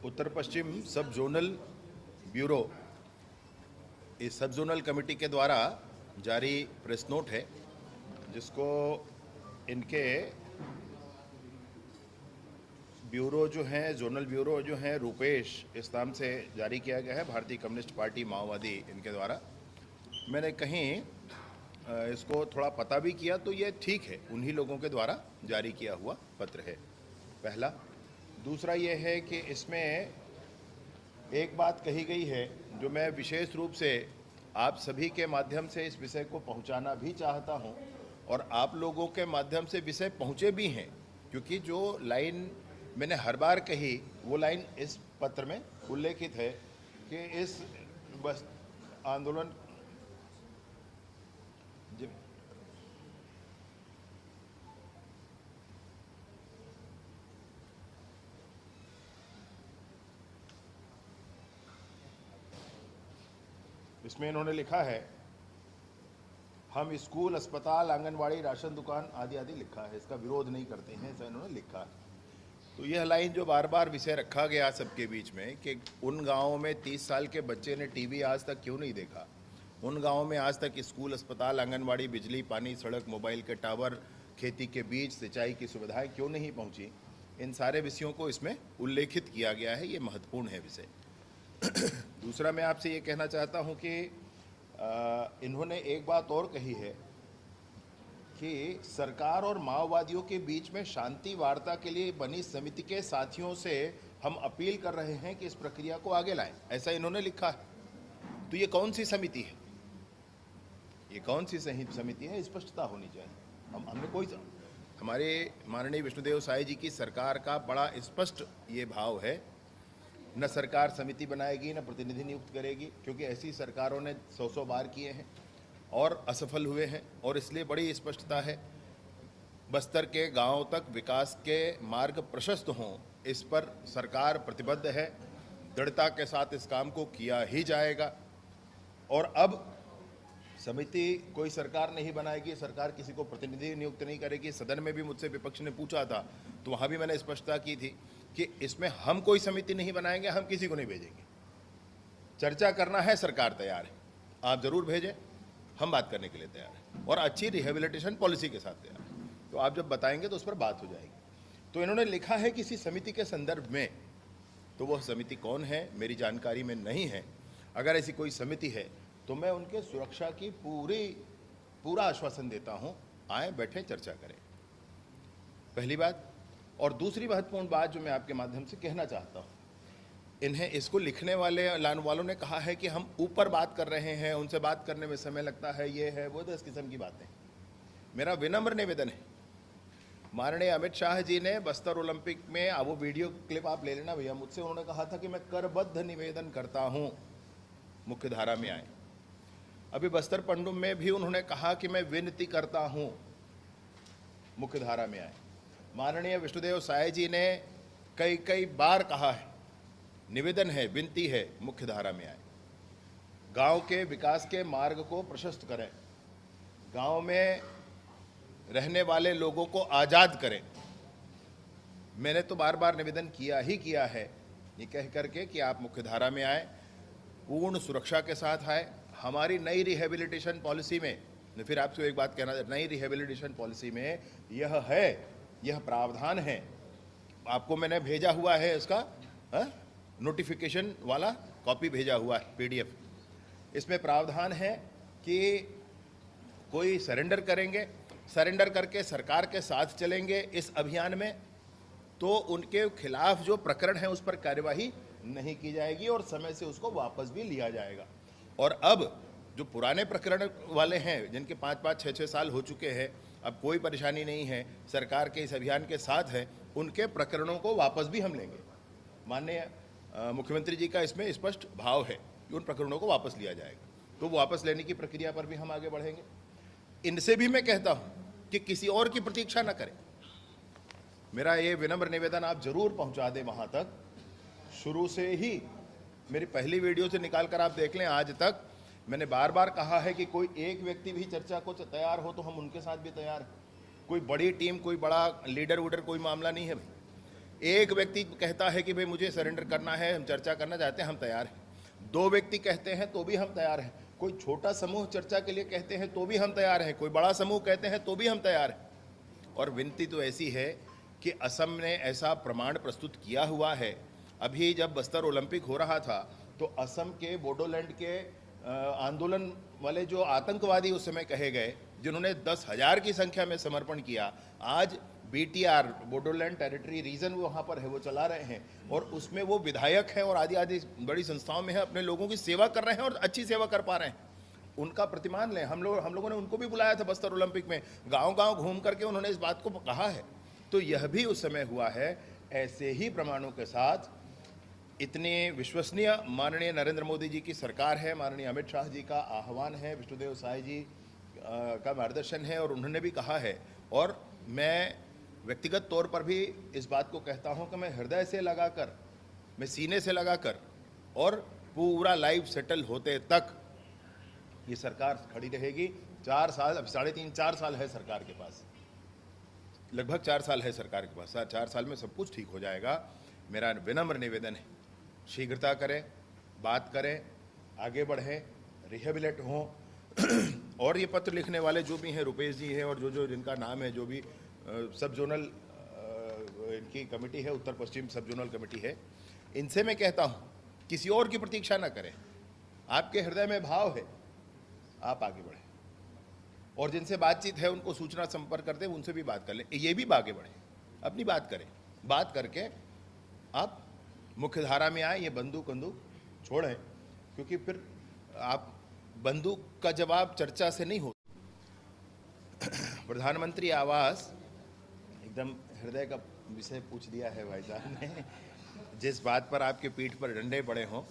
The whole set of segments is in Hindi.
उत्तर पश्चिम सब जोनल ब्यूरो, इस सब जोनल कमेटी के द्वारा जारी प्रेस नोट है, जिसको इनके ब्यूरो जो हैं, जोनल ब्यूरो जो हैं, रुपेश इस नाम से जारी किया गया है, भारतीय कम्युनिस्ट पार्टी माओवादी इनके द्वारा। मैंने कहीं इसको थोड़ा पता भी किया तो ये ठीक है, उन्हीं लोगों के द्वारा जारी किया हुआ पत्र है, पहला। दूसरा ये है कि इसमें एक बात कही गई है जो मैं विशेष रूप से आप सभी के माध्यम से इस विषय को पहुंचाना भी चाहता हूं, और आप लोगों के माध्यम से विषय पहुंचे भी हैं, क्योंकि जो लाइन मैंने हर बार कही वो लाइन इस पत्र में उल्लेखित है कि इस बस आंदोलन इसमें इन्होंने लिखा है, हम स्कूल, अस्पताल, आंगनवाड़ी, राशन दुकान आदि आदि लिखा है, इसका विरोध नहीं करते हैं, ऐसा इन्होंने लिखा है। तो यह लाइन जो बार बार विषय रखा गया सबके बीच में कि उन गाँवों में 30 साल के बच्चे ने टीवी आज तक क्यों नहीं देखा, उन गाँवों में आज तक स्कूल, अस्पताल, आंगनवाड़ी, बिजली, पानी, सड़क, मोबाइल के टावर, खेती के बीज, सिंचाई की सुविधाएं क्यों नहीं पहुंची, इन सारे विषयों को इसमें उल्लेखित किया गया है। ये महत्वपूर्ण है विषय। दूसरा मैं आपसे ये कहना चाहता हूँ कि इन्होंने एक बात और कही है कि सरकार और माओवादियों के बीच में शांति वार्ता के लिए बनी समिति के साथियों से हम अपील कर रहे हैं कि इस प्रक्रिया को आगे लाएं, ऐसा इन्होंने लिखा है। तो ये कौन सी समिति है, ये कौन सी समिति है, स्पष्टता होनी चाहिए। हमने कोई, हमारे माननीय विष्णुदेव साय जी की सरकार का बड़ा स्पष्ट ये भाव है, न सरकार समिति बनाएगी, न प्रतिनिधि नियुक्त करेगी, क्योंकि ऐसी सरकारों ने 100 बार किए हैं और असफल हुए हैं, और इसलिए बड़ी स्पष्टता है। बस्तर के गांवों तक विकास के मार्ग प्रशस्त हों, इस पर सरकार प्रतिबद्ध है, दृढ़ता के साथ इस काम को किया ही जाएगा। और अब समिति कोई सरकार नहीं बनाएगी, सरकार किसी को प्रतिनिधि नियुक्त नहीं करेगी। सदन में भी मुझसे विपक्ष ने पूछा था तो वहाँ भी मैंने स्पष्टता की थी कि इसमें हम कोई समिति नहीं बनाएंगे, हम किसी को नहीं भेजेंगे। चर्चा करना है, सरकार तैयार है, आप जरूर भेजें, हम बात करने के लिए तैयार हैं, और अच्छी रिहेबिलिटेशन पॉलिसी के साथ तैयार है। तो आप जब बताएंगे तो उस पर बात हो जाएगी। तो इन्होंने लिखा है किसी समिति के संदर्भ में, तो वह समिति कौन है मेरी जानकारी में नहीं है। अगर ऐसी कोई समिति है तो मैं उनके सुरक्षा की पूरा आश्वासन देता हूं, आए, बैठे, चर्चा करें, पहली बात। और दूसरी महत्वपूर्ण बात जो मैं आपके माध्यम से कहना चाहता हूं, इन्हें इसको लिखने वालों ने कहा है कि हम ऊपर बात कर रहे हैं, उनसे बात करने में समय लगता है, ये है वो, तो इस किस्म की बातें। मेरा विनम्र निवेदन है, माननीय अमित शाह जी ने बस्तर ओलंपिक में, वो वीडियो क्लिप आप ले लेना भैया, मुझसे उन्होंने कहा था कि मैं करबद्ध निवेदन करता हूं मुख्य धारा में आए। अभी बस्तर पंडुम में भी उन्होंने कहा कि मैं विनती करता हूं मुख्य धारा में आए। माननीय विष्णुदेव साय जी ने कई बार कहा है, निवेदन है, विनती है, मुख्य धारा में आए, गांव के विकास के मार्ग को प्रशस्त करें, गांव में रहने वाले लोगों को आज़ाद करें। मैंने तो बार बार निवेदन किया है, ये कह करके कि आप मुख्य धारा में आए, पूर्ण सुरक्षा के साथ आए। हमारी नई रिहेबिलिटेशन पॉलिसी में, फिर आपसे एक बात कहना, नई रिहेबिलिटेशन पॉलिसी में यह प्रावधान है, आपको मैंने भेजा हुआ है, इसका नोटिफिकेशन वाला कॉपी भेजा हुआ है, PDF। इसमें प्रावधान है कि कोई सरेंडर करेंगे, सरेंडर करके सरकार के साथ चलेंगे इस अभियान में, तो उनके खिलाफ जो प्रकरण है उस पर कार्यवाही नहीं की जाएगी और समय से उसको वापस भी लिया जाएगा। और अब जो पुराने प्रकरण वाले हैं, जिनके 5-5, 6-6 साल हो चुके हैं, अब कोई परेशानी नहीं है, सरकार के इस अभियान के साथ है, उनके प्रकरणों को वापस भी हम लेंगे। माननीय मुख्यमंत्री जी का इसमें स्पष्ट भाव है कि उन प्रकरणों को वापस लिया जाएगा, तो वापस लेने की प्रक्रिया पर भी हम आगे बढ़ेंगे। इनसे भी मैं कहता हूं कि किसी और की प्रतीक्षा न करें। मेरा ये विनम्र निवेदन आप जरूर पहुंचा दें वहां तक। शुरू से ही मेरी पहली वीडियो से निकाल कर आप देख लें, आज तक मैंने बार बार कहा है कि कोई एक व्यक्ति भी चर्चा को तैयार हो तो हम उनके साथ भी तैयार हैं। कोई बड़ी टीम, कोई बड़ा लीडर वूडर कोई मामला नहीं है भाई। एक व्यक्ति कहता है कि भाई मुझे सरेंडर करना है, हम चर्चा करना चाहते हैं, हम तैयार हैं। दो व्यक्ति कहते हैं तो भी हम तैयार हैं। कोई छोटा समूह चर्चा के लिए कहते हैं तो भी हम तैयार हैं। कोई बड़ा समूह कहते हैं तो भी हम तैयार हैं। और विनती तो ऐसी है कि असम ने ऐसा प्रमाण प्रस्तुत किया हुआ है। अभी जब बस्तर ओलंपिक हो रहा था तो असम के बोडोलैंड के आंदोलन वाले जो आतंकवादी उस समय कहे गए, जिन्होंने 10,000 की संख्या में समर्पण किया, आज BTR बोडोलैंड टेरिटरी रीजन वहाँ पर है, वो चला रहे हैं और उसमें वो विधायक हैं और आदि आदि बड़ी संस्थाओं में है, अपने लोगों की सेवा कर रहे हैं और अच्छी सेवा कर पा रहे हैं। उनका प्रतिमान लें। हम लोगों ने उनको भी बुलाया था बस्तर ओलंपिक में, गांव-गांव घूम करके उन्होंने इस बात को कहा है। तो यह भी उस समय हुआ है। ऐसे ही प्रमाणों के साथ इतने विश्वसनीय माननीय नरेंद्र मोदी जी की सरकार है, माननीय अमित शाह जी का आह्वान है, विष्णुदेव साय जी का मार्गदर्शन है और उन्होंने भी कहा है। और मैं व्यक्तिगत तौर पर भी इस बात को कहता हूं कि मैं हृदय से लगाकर, मैं सीने से लगाकर और पूरा लाइफ सेटल होते तक ये सरकार खड़ी रहेगी। 4 साल, अब 3.5-4 साल है सरकार के पास, लगभग 4 साल है सरकार के पास। 4 साल में सब कुछ ठीक हो जाएगा। मेरा विनम्र निवेदन है, शीघ्रता करें, बात करें, आगे बढ़ें, रिहेबिलेट हों। और ये पत्र लिखने वाले जो भी हैं, रुपेश जी हैं और जो जिनका नाम है, जो भी सब जोनल इनकी कमेटी है, उत्तर पश्चिम सब जोनल कमेटी है, इनसे मैं कहता हूँ किसी और की प्रतीक्षा ना करें। आपके हृदय में भाव है, आप आगे बढ़ें और जिनसे बातचीत है उनको सूचना संपर्क करते हैं, उनसे भी बात कर लें। ये भी आगे बढ़ें, अपनी बात करें, बात करके आप मुख्य धारा में आए। ये बंदूक छोड़ें, क्योंकि फिर आप बंदूक का जवाब चर्चा से नहीं हो। प्रधानमंत्री आवास एकदम हृदय का विषय पूछ दिया है भाई साहब ने। जिस बात पर आपके पीठ पर डंडे पड़े हों,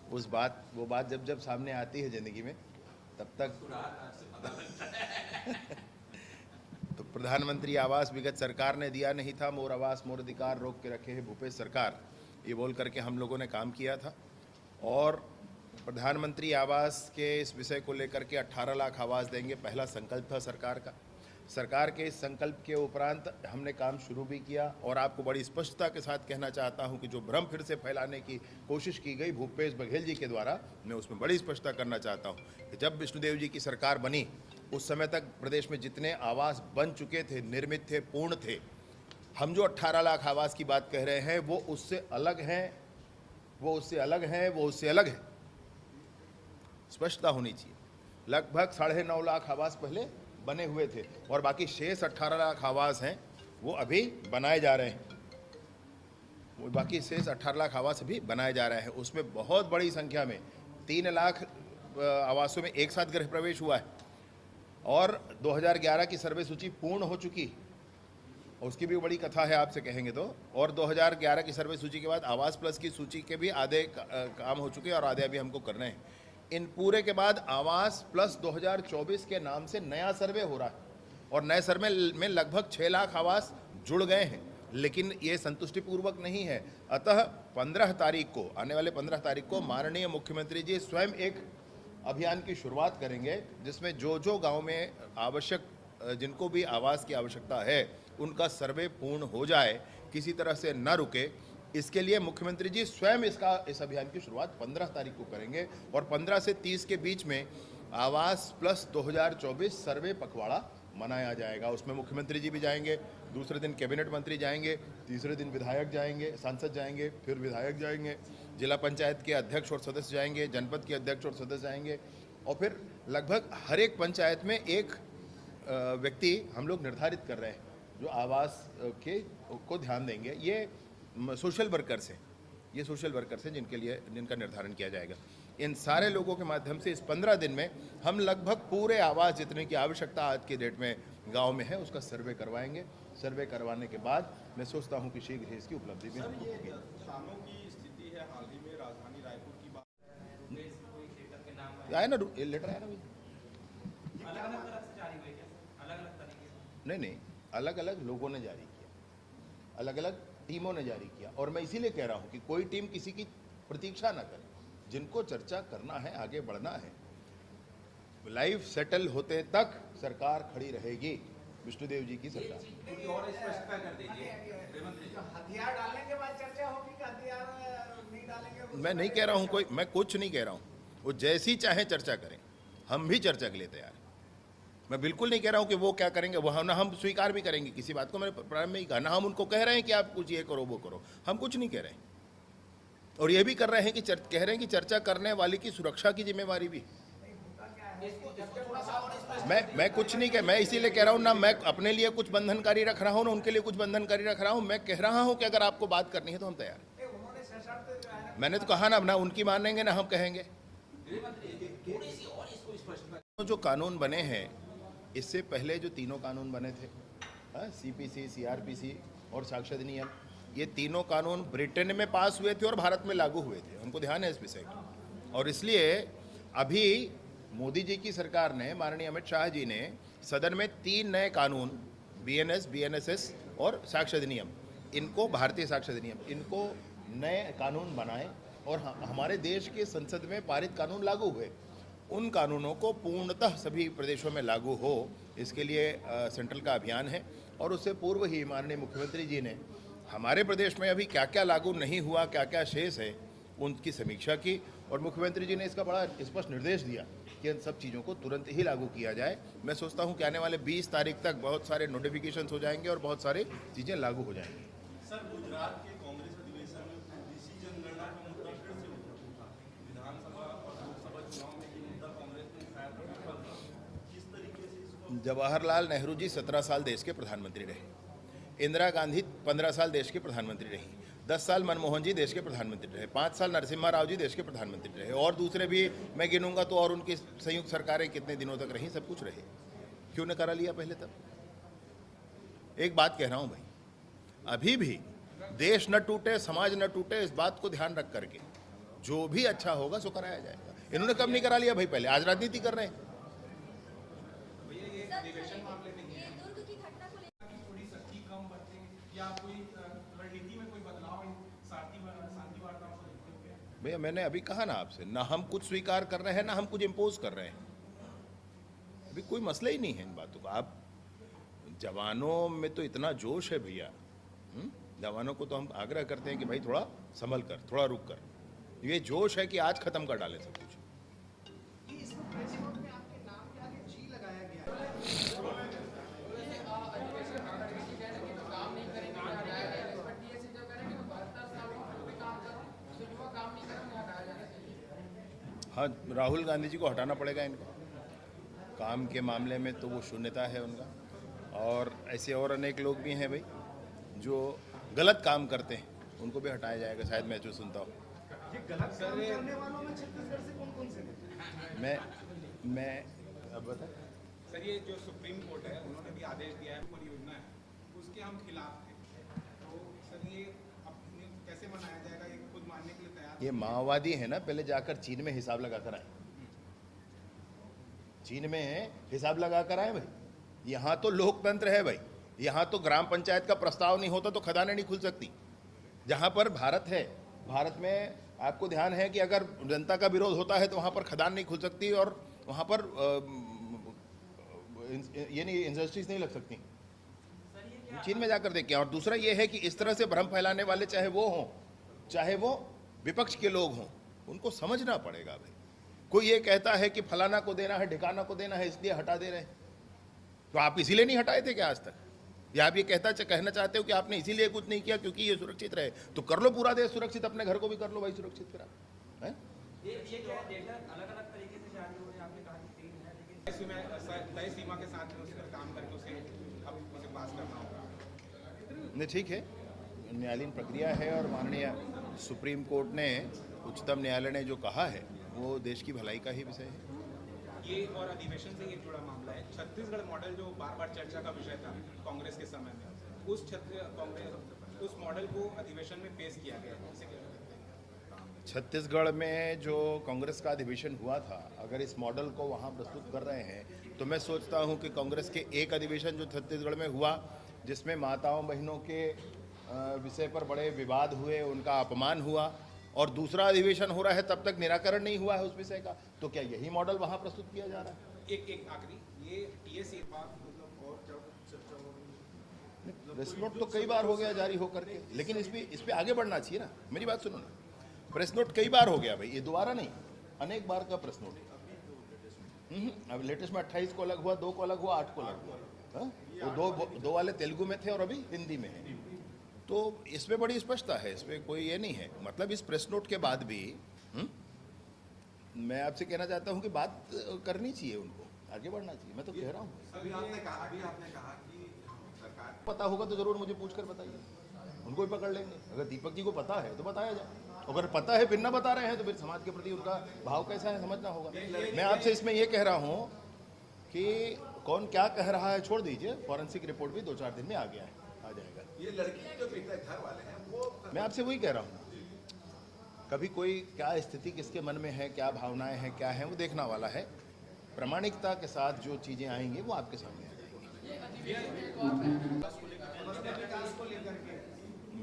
वो बात जब सामने आती है जिंदगी में, तब तक तो प्रधानमंत्री आवास विगत सरकार ने दिया नहीं था। मोर आवास मोर अधिकार रोक के रखे है भूपेश सरकार, ये बोल करके हम लोगों ने काम किया था। और प्रधानमंत्री आवास के इस विषय को लेकर के 18 लाख आवास देंगे, पहला संकल्प था सरकार का। सरकार के इस संकल्प के उपरांत हमने काम शुरू भी किया। और आपको बड़ी स्पष्टता के साथ कहना चाहता हूं कि जो भ्रम फिर से फैलाने की कोशिश की गई भूपेश बघेल जी के द्वारा, मैं उसमें बड़ी स्पष्टता करना चाहता हूं कि जब विष्णुदेव जी की सरकार बनी उस समय तक प्रदेश में जितने आवास बन चुके थे, निर्मित थे, पूर्ण थे, हम जो 18 लाख आवास की बात कह रहे हैं वो उससे अलग हैं, वो उससे अलग है। स्पष्टता होनी चाहिए। लगभग 9.5 लाख आवास पहले बने हुए थे और बाकी शेष 18 लाख आवास हैं वो अभी बनाए जा रहे हैं। वो बाकी शेष 18 लाख आवास अभी बनाए जा रहे हैं। उसमें बहुत बड़ी संख्या में 3 लाख आवासों में एक साथ गृह प्रवेश हुआ है और 2011 की सर्वे सूची पूर्ण हो चुकी, उसकी भी बड़ी कथा है आपसे कहेंगे तो। और 2011 की सर्वे सूची के बाद आवास प्लस की सूची के भी आधे काम हो चुके हैं और आधे अभी हमको करने हैं। इन पूरे के बाद आवास प्लस 2024 के नाम से नया सर्वे हो रहा है और नए सर्वे में लगभग 6 लाख आवास जुड़ गए हैं, लेकिन ये संतुष्टिपूर्वक नहीं है। अतः 15 तारीख को, आने वाले 15 तारीख को माननीय मुख्यमंत्री जी स्वयं एक अभियान की शुरुआत करेंगे जिसमें जो गांव में आवश्यक, जिनको भी आवास की आवश्यकता है, उनका सर्वे पूर्ण हो जाए, किसी तरह से न रुके। इसके लिए मुख्यमंत्री जी स्वयं इस अभियान की शुरुआत 15 तारीख को करेंगे और 15 से 30 के बीच में आवास प्लस 2024 सर्वे पखवाड़ा मनाया जाएगा। उसमें मुख्यमंत्री जी भी जाएंगे, दूसरे दिन कैबिनेट मंत्री जाएंगे, तीसरे दिन विधायक जाएंगे, सांसद जाएंगे, फिर विधायक जाएंगे, जिला पंचायत के अध्यक्ष और सदस्य जाएंगे, जनपद के अध्यक्ष और सदस्य जाएंगे और फिर लगभग हर एक पंचायत में एक व्यक्ति हम लोग निर्धारित कर रहे हैं जो आवास को ध्यान देंगे। ये सोशल वर्कर्स हैं, ये सोशल वर्कर्स हैं जिनका निर्धारण किया जाएगा। इन सारे लोगों के माध्यम से इस 15 दिन में हम लगभग पूरे आवास जितने की आवश्यकता आज की डेट में गांव में है उसका सर्वे करवाएंगे। सर्वे करवाने के बाद मैं सोचता हूं कि शीघ्र ही इसकी उपलब्धि भी होगी। किसानों की स्थिति है, हाल ही में राजधानी रायपुर की बात आया ना, लेटर आया ना, अलग-अलग तरह से जारी हुए क्या? अलग-अलग तरीके से? नहीं, अलग अलग लोगों ने जारी किया, अलग अलग टीमों ने जारी किया। और मैं इसीलिए कह रहा हूं कि कोई टीम किसी की प्रतीक्षा ना करे। जिनको चर्चा करना है, आगे बढ़ना है, लाइफ सेटल होते तक सरकार खड़ी रहेगी। विष्णुदेव जी की सरकार। थोड़ी और स्पष्टता कर दीजिए रेवंत जी। हथियार डालने के बाद चर्चा होगी कि हथियार नहीं डालेंगे? मैं नहीं कह रहा हूँ कोई, मैं कुछ नहीं कह रहा हूँ, वो जैसी चाहे चर्चा करें, हम भी चर्चा के लिए तैयार हैं। मैं बिल्कुल नहीं कह रहा हूँ कि वो क्या करेंगे, वह ना हम स्वीकार भी करेंगे किसी बात को। मैंने प्रारंभ में ही कहा ना, हम उनको कह रहे हैं कि आप कुछ ये करो वो करो, हम कुछ नहीं कह रहे हैं। और ये भी कर रहे हैं कि कह रहे हैं कि चर्चा करने वाले की सुरक्षा की जिम्मेवारी भी। मैं कुछ नहीं कह, मैं इसीलिए कह रहा हूँ ना, मैं अपने लिए कुछ बंधनकारी रख रहा हूँ ना उनके लिए कुछ बंधनकारी रख रहा हूँ। मैं कह रहा हूँ कि अगर आपको बात करनी है तो हम तैयार हैं। मैंने तो कहा ना उनकी मानेंगे ना हम कहेंगे। जो कानून बने हैं, इससे पहले जो तीनों कानून बने थे, सीपीसी, सीआरपीसी और साक्ष्य अधिनियम, ये तीनों कानून ब्रिटेन में पास हुए थे और भारत में लागू हुए थे। उनको ध्यान है इस विषय का। और इसलिए अभी मोदी जी की सरकार ने, माननीय अमित शाह जी ने सदन में 3 नए कानून, बीएनएस, बीएनएसएस और साक्ष्य अधिनियम, इनको, भारतीय साक्ष्य अधिनियम, इनको नए कानून बनाए और हमारे देश के संसद में पारित कानून लागू हुए। उन कानूनों को पूर्णतः सभी प्रदेशों में लागू हो, इसके लिए सेंट्रल का अभियान है। और उससे पूर्व ही माननीय मुख्यमंत्री जी ने हमारे प्रदेश में अभी क्या क्या लागू नहीं हुआ, क्या क्या शेष है, उनकी समीक्षा की और मुख्यमंत्री जी ने इसका बड़ा स्पष्ट निर्देश दिया कि इन सब चीज़ों को तुरंत ही लागू किया जाए। मैं सोचता हूं कि आने वाले 20 तारीख तक बहुत सारे नोटिफिकेशंस हो जाएंगे और बहुत सारी चीज़ें लागू हो जाएंगी। सर, गुजरात के कांग्रेस अधिवेशन में कृषि जनगणना का मुद्दा फिर से उठा। विधानसभा और लोकसभा चुनाव में ये मुद्दा कांग्रेस ने उठाया था, विफल रहा। किस तरीके से इसको? जवाहरलाल नेहरू जी 17 साल देश के प्रधानमंत्री रहे, इंदिरा गांधी 15 साल देश के प्रधानमंत्री रही, 10 साल मनमोहन जी देश के प्रधानमंत्री रहे, 5 साल नरसिम्हा राव जी देश के प्रधानमंत्री रहे, और दूसरे भी मैं गिनूंगा तो और उनकी संयुक्त सरकारें कितने दिनों तक रहीं, सब कुछ रहे। क्यों न करा लिया पहले तब? एक बात कह रहा हूं भाई, अभी भी देश न टूटे, समाज न टूटे, इस बात को ध्यान रख करके जो भी अच्छा होगा सो कराया जाएगा। इन्होंने कब नहीं करा लिया भाई? पहले। आज राजनीति कर रहे हैं। थोड़ी सख्ती कम बरतें या कोई रणनीति में कोई बदलाव इन शांति वार्ताओं को देखते हुए? भैया मैंने अभी कहा ना आपसे, ना हम कुछ स्वीकार कर रहे हैं ना हम कुछ इम्पोज कर रहे हैं। अभी कोई मसला ही नहीं है इन बातों का। आप जवानों में तो इतना जोश है भैया, जवानों को तो हम आग्रह करते हैं कि भाई थोड़ा संभल कर, थोड़ा रुक कर। ये जोश है कि आज खत्म कर डालें सब कुछ। हाँ, राहुल गांधी जी को हटाना पड़ेगा इनको। काम के मामले में तो वो शून्यता है उनका, और ऐसे और अनेक लोग भी हैं भाई जो गलत काम करते हैं, उनको भी हटाया जाएगा शायद, मैं जो सुनता हूँ। ये गलत काम करने वालों में छत्तीसगढ़ से कौन-कौन से हैं? मैं अब बता सर, ये जो सुप्रीम कोर्ट है उन्होंने भी आदेश दिया है, परियोजना है उसके हम खिलाफ थे, तो सर ये अब कैसे मनाया जाएगा? ये खुद मानने के लिए तैयार? ये माओवादी है ना, पहले जाकर चीन में हिसाब लगा कर आए। चीन में हिसाब लगा कर आए भाई। यहाँ तो लोकतंत्र है भाई, यहाँ तो ग्राम पंचायत का प्रस्ताव नहीं होता तो खदानें नहीं खुल सकती। जहाँ पर भारत है, भारत में आपको ध्यान है कि अगर जनता का विरोध होता है तो वहाँ पर खदान नहीं खुल सकती और वहाँ पर ये नहीं, इंडस्ट्रीज नहीं लग सकती। चीन में जाकर देखें। और दूसरा ये है कि इस तरह से भ्रम फैलाने वाले चाहे वो हों, चाहे वो विपक्ष के लोग हों, उनको समझना पड़ेगा भाई। कोई ये कहता है कि फलाना को देना है, ठिकाना को देना है, इसलिए हटा दे रहे हैं, तो आप इसीलिए नहीं हटाए थे क्या आज तक? या आप ये कहना चाहते हो कि आपने इसीलिए कुछ नहीं किया क्योंकि ये सुरक्षित रहे? तो कर लो पूरा देश सुरक्षित, अपने घर को भी कर लो भाई सुरक्षित। फिर आप हैं? ये क्या है, डेटा अलग-अलग तरीके से जारी हो रहे हैं। आपने कहा कि 3 है, लेकिन तय सीमा के साथ में उस पर काम करके उसे अब उसे पास करना होगा। नहीं, ठीक है, न्यायालयीन प्रक्रिया है और माननीय सुप्रीम कोर्ट ने, उच्चतम न्यायालय ने जो कहा है वो देश की भलाई का ही विषय है। ये और अधिवेशन से ये जुड़ा मामला है, छत्तीसगढ़ मॉडल जो बार बार चर्चा का विषय था कांग्रेस के समय में, उस मॉडल को अधिवेशन में पेश किया गया है। इसे क्या कहते हैं? छत्तीसगढ़ में जो कांग्रेस का अधिवेशन हुआ था, अगर इस मॉडल को वहाँ प्रस्तुत कर रहे हैं तो मैं सोचता हूँ कि कांग्रेस के एक अधिवेशन जो छत्तीसगढ़ में हुआ, जिसमें माताओं बहनों के विषय पर बड़े विवाद हुए, उनका अपमान हुआ, और दूसरा अधिवेशन हो रहा है तब तक निराकरण नहीं हुआ है उस विषय का, तो क्या यही मॉडल वहाँ प्रस्तुत किया जा रहा है? एक आखिरी, ये टीएसी मतलब और प्रेस नोट तो कई बार हो गया जारी होकर के, लेकिन इस पे आगे बढ़ना चाहिए ना। मेरी बात सुनो ना, प्रेस नोट कई बार हो गया भाई, ये दोबारा नहीं, अनेक बार का प्रेस नोट है। अब लेटेस्ट में 28 को अलग हुआ, 2 को अलग हुआ, 8 को अलग हुआ। हाँ? वो दो वाले तेलुगु में थे और अभी हिंदी में है। तो इसमें बड़ी स्पष्टता है, इसमें कोई ये नहीं है। मतलब इस प्रेस नोट के बाद भी मैं आपसे कहना चाहता हूं कि बात करनी चाहिए, उनको आगे बढ़ना चाहिए। मैं तो कह रहा हूँ, अभी आपने कहा कि सरकार पता होगा तो जरूर मुझे पूछ कर बताइए, उनको भी पकड़ लेंगे। अगर दीपक जी को पता है तो बताया जाए, अगर पता है फिर ना बता रहे हैं तो फिर समाज के प्रति उनका भाव कैसा है समझना होगा। मैं आपसे इसमें ये कह रहा हूँ कि कौन क्या कह रहा है छोड़ दीजिए, फॉरेंसिक रिपोर्ट भी 2-4 दिन में आ गया है, आ जाएगा। ये लड़की के जो पिता घर वाले हैं वो मैं आपसे वही कह रहा हूँ, कभी कोई क्या स्थिति किसके मन में है, क्या भावनाएं हैं, क्या है, वो देखना वाला है। प्रामाणिकता के साथ जो चीज़ें आएंगी वो आपके सामने आ जाएंगी।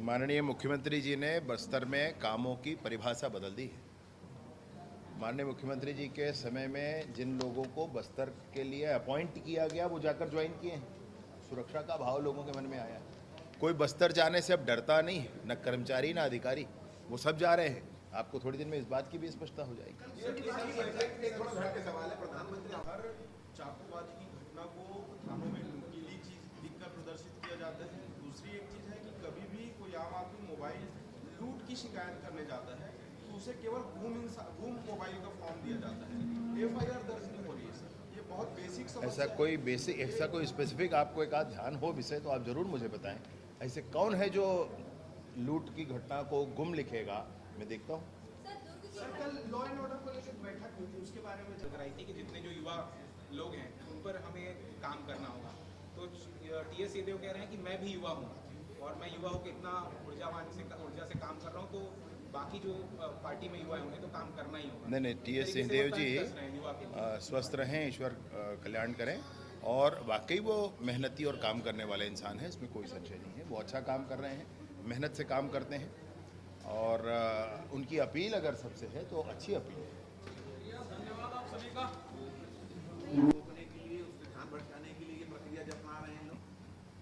माननीय मुख्यमंत्री जी ने बस्तर में कामों की परिभाषा बदल दी है। माननीय मुख्यमंत्री जी के समय में जिन लोगों को बस्तर के लिए अपॉइंट किया गया वो जाकर ज्वाइन किए हैं। सुरक्षा का भाव लोगों के मन में आया। कोई बस्तर जाने से अब डरता नहीं है, न कर्मचारी न अधिकारी, वो सब जा रहे हैं। आपको थोड़ी दिन में इस बात की भी स्पष्टता हो जाएगी। एक थोड़ा घर के सवाल है, प्रधानमंत्री हर चाकूबाजी की घटना को थानों में नुकीली चीज दिखकर प्रदर्शित किया जाता है। दूसरी एक चीज है कि कभी भी कोई आम आदमी मोबाइल लूट की शिकायत करने जाता है तो उसे केवल गुम मोबाइल का फॉर्म दिया जाता है, FIR दर्ज नहीं हो रही है सर। ये बहुत बेसिक समस्या ऐसा कोई स्पेसिफिक आपको एक आध ध्यान हो विषय तो आप जरूर मुझे बताएं। ऐसे कौन है जो लूट की घटना को गुम लिखेगा? मैं देखता हूँ। सर कल लॉ एंड ऑर्डर को लेकर बैठक हुई थी, उसके बारे में चल रही थी कि जितने जो युवा लोग हैं उन पर हमें काम करना होगा। तो TS सिंहदेव कह रहे हैं कि मैं भी युवा हूँ और मैं युवा होकर इतना ऊर्जा से काम कर रहा हूँ, तो बाकी जो पार्टी में युवा होंगे तो काम करना ही होगा। नहीं, TS सिंहदेव जी स्वस्थ रहें, ईश्वर कल्याण करें। और वाकई वो मेहनती और काम करने वाले इंसान हैं, इसमें कोई संशय नहीं है। वो अच्छा काम कर रहे हैं, मेहनत से काम करते हैं और उनकी अपील अगर सबसे है तो अच्छी अपील है। धन्यवाद आप सभी का। रोकने के लिए, उससे ध्यान भटकाने के लिए ये प्रक्रिया जो अपना रहे हैं लोग,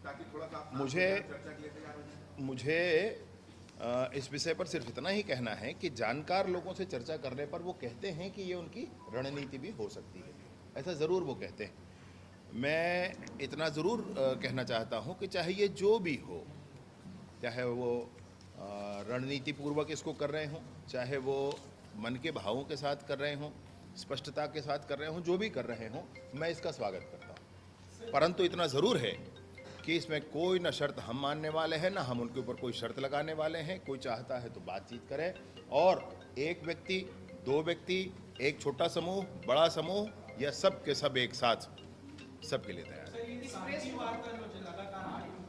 ताकि थोड़ा सा चर्चा के लिए तैयार हो जाए। मुझे इस विषय पर सिर्फ इतना ही कहना है कि जानकार लोगों से चर्चा करने पर वो कहते हैं कि ये उनकी रणनीति भी हो सकती है, ऐसा ज़रूर वो कहते हैं। मैं इतना ज़रूर कहना चाहता हूँ कि चाहे ये जो भी हो, चाहे वो रणनीति पूर्वक इसको कर रहे हों, चाहे वो मन के भावों के साथ कर रहे हों, स्पष्टता के साथ कर रहे हों, जो भी कर रहे हों, मैं इसका स्वागत करता हूँ। परंतु इतना ज़रूर है कि इसमें कोई न शर्त हम मानने वाले हैं, ना हम उनके ऊपर कोई शर्त लगाने वाले हैं। कोई चाहता है तो बातचीत करें, और एक व्यक्ति, 2 व्यक्ति, एक छोटा समूह, बड़ा समूह या सब के सब एक साथ, सबके लिए तैयार है। सर, ये शांति वार्ता जो लगातार आ रही है